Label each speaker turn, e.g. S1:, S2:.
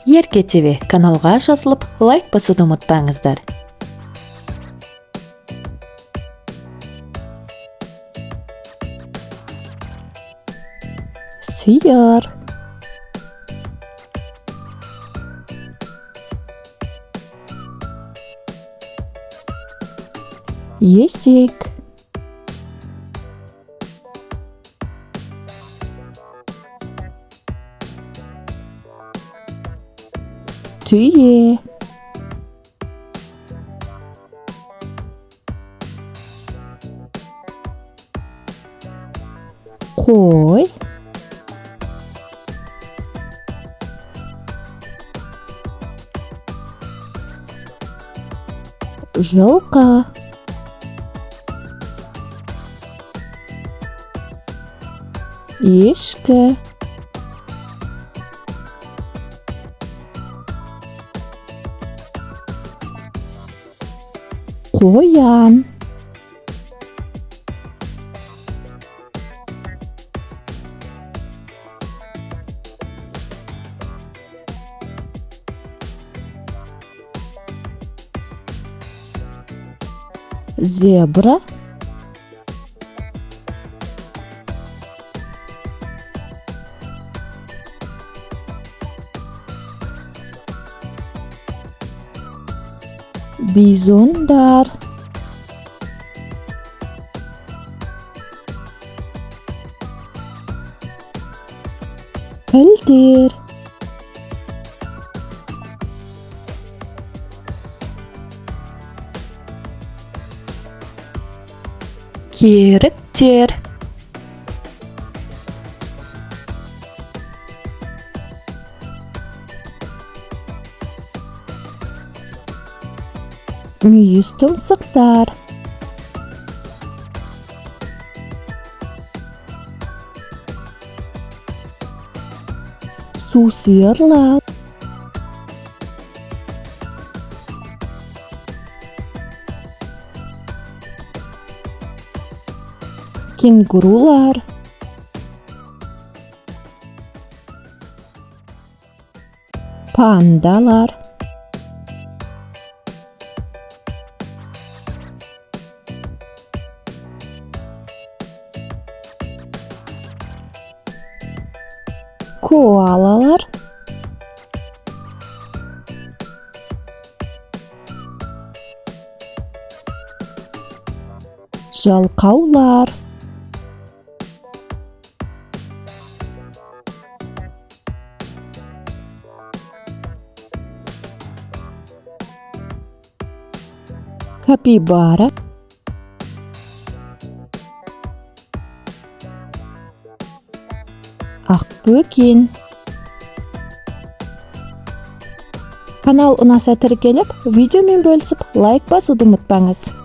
S1: Ерке ТВ каналға жазылып, лайк басуды ұмытпаңыздар. Сиыр, есек, түйе, қой, жылқы, ешкі, қоян, зебра, бизондар, пілдер, керіктер, мүйіз тұмсықтар, су сиырлар, кенгурулар, пандалар, коалалар, жалқаулар, капибара, ақбөкен. Канал ұнаса тіркеліп, видеомен бөлісіп, лайк басуды ұмытпаңыз.